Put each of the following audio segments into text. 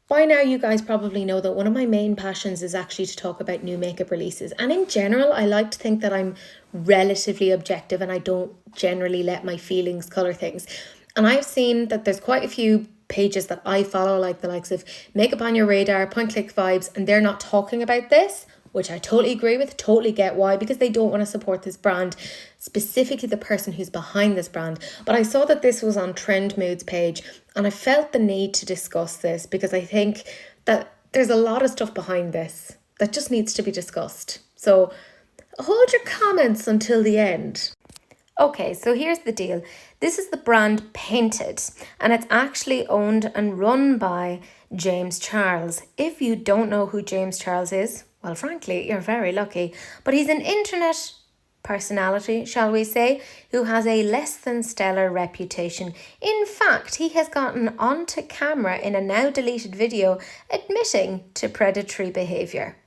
By now, you guys probably know that one of my main passions is actually to talk about new makeup releases. And in general, I like to think that I'm relatively objective and I don't generally let my feelings colour things. And I've seen that there's quite a few pages that I follow, like the likes of Makeup on Your Radar, Point Click Vibes, and they're not talking about this, which I totally agree with, totally get why, because they don't want to support this brand, specifically the person who's behind this brand. But I saw that this was on Trend Mood's page and I felt the need to discuss this because I think that there's a lot of stuff behind this that just needs to be discussed. So hold your comments until the end. Okay, so here's the deal. This is the brand Painted, and it's actually owned and run by James Charles. If you don't know who James Charles is, well, frankly, you're very lucky. But he's an internet personality, shall we say, who has a less than stellar reputation. In fact, he has gotten onto camera in a now deleted video admitting to predatory behaviour.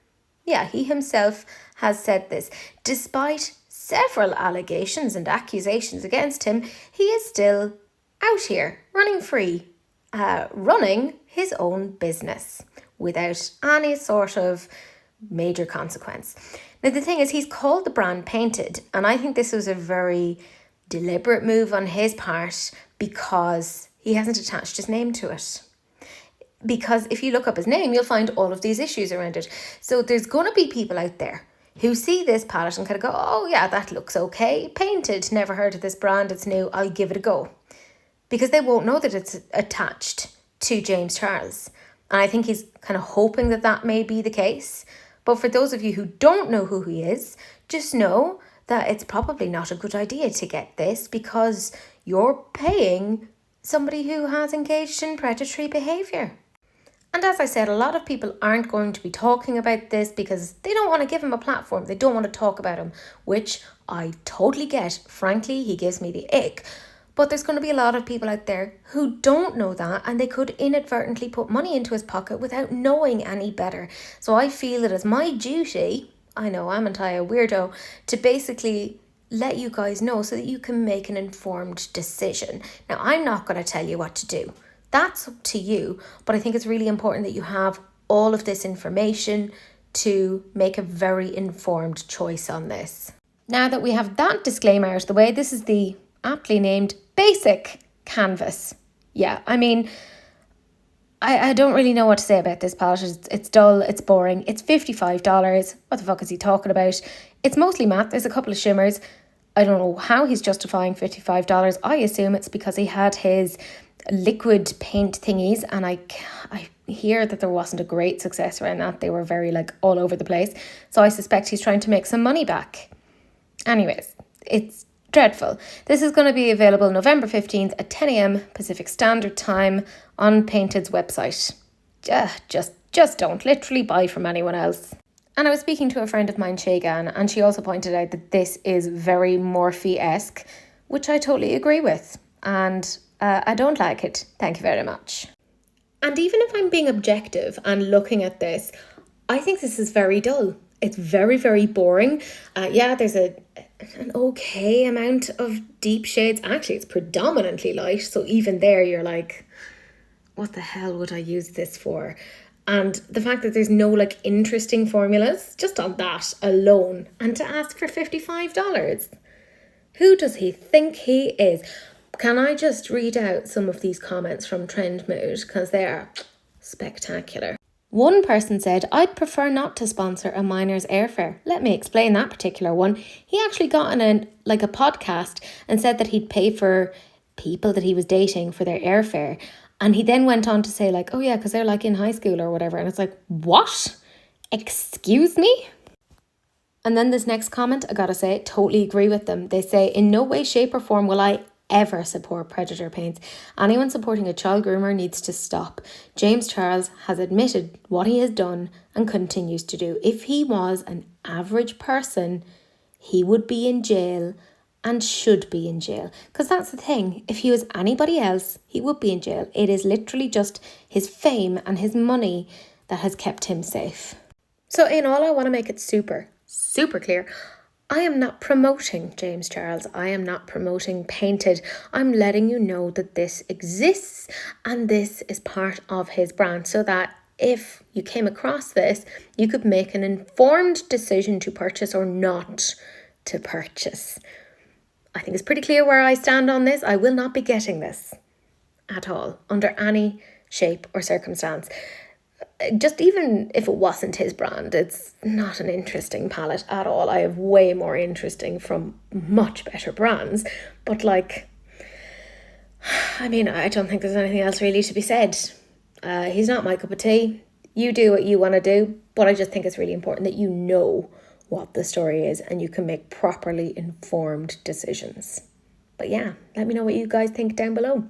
Yeah, he himself has said this. Despite several allegations and accusations against him, he is still out here running free, running his own business without any sort of major consequence. Now, the thing is, he's called the brand Painted, and I think this was a very deliberate move on his part because he hasn't attached his name to it. Because if you look up his name, you'll find all of these issues around it. So there's going to be people out there who see this palette and kind of go, oh yeah, that looks okay. Painted, never heard of this brand, it's new, I'll give it a go. Because they won't know that it's attached to James Charles. And I think he's kind of hoping that that may be the case. But for those of you who don't know who he is, just know that it's probably not a good idea to get this because you're paying somebody who has engaged in predatory behaviour. And as I said, a lot of people aren't going to be talking about this because they don't want to give him a platform. They don't want to talk about him, which I totally get. Frankly, he gives me the ick. But there's going to be a lot of people out there who don't know that and they could inadvertently put money into his pocket without knowing any better. So I feel it as my duty, I know I'm an entire weirdo, to basically let you guys know so that you can make an informed decision. Now, I'm not going to tell you what to do. That's up to you, but I think it's really important that you have all of this information to make a very informed choice on this. Now that we have that disclaimer out of the way, this is the aptly named basic canvas. Yeah, I mean, I don't really know what to say about this palette. It's dull, it's boring, it's $55. What the fuck is he talking about? It's mostly matte, there's a couple of shimmers. I don't know how he's justifying $55. I assume it's because he had his liquid paint thingies and I hear that there wasn't a great success around that. They were very all over the place. So I suspect he's trying to make some money back. Anyways, it's dreadful. This is going to be available November 15th at 10 a.m. Pacific Standard Time on Painted's website. Just don't literally buy from anyone else. And I was speaking to a friend of mine, Shagan, and she also pointed out that this is very Morphe-esque, which I totally agree with. And I don't like it. Thank you very much. And even if I'm being objective and looking at this, I think this is very dull. It's very, very boring. Yeah, there's an okay amount of deep shades. Actually, it's predominantly light. So even there, you're like, what the hell would I use this for? And the fact that there's no interesting formulas, just on that alone, and to ask for $55. Who does he think he is? Can I just read out some of these comments from Trend Mood because they are spectacular. One person said, I'd prefer not to sponsor a miner's airfare. Let me explain that particular one. He actually got on a podcast and said that he'd pay for people that he was dating for their airfare. And he then went on to say oh yeah, because they're in high school or whatever. And it's what? Excuse me? And then this next comment, I gotta say, totally agree with them. They say, in no way, shape or form will I ever support predator paints. Anyone supporting a child groomer needs to stop. James Charles has admitted what he has done and continues to do. If he was an average person, he would be in jail and should be in jail. Because that's the thing. If he was anybody else, he would be in jail. It is literally just his fame and his money that has kept him safe. So in all, I want to make it super clear. I am not promoting James Charles. I am not promoting Painted. I'm letting you know that this exists and this is part of his brand, so that if you came across this, you could make an informed decision to purchase or not to purchase. I think it's pretty clear where I stand on this. I will not be getting this at all, under any shape or circumstance. Just even if it wasn't his brand, it's not an interesting palette at all. I have way more interesting from much better brands. But like, I mean, I don't think there's anything else really to be said. He's not my cup of tea. You do what you want to do. But I just think it's really important that you know what the story is and you can make properly informed decisions. But yeah, let me know what you guys think down below.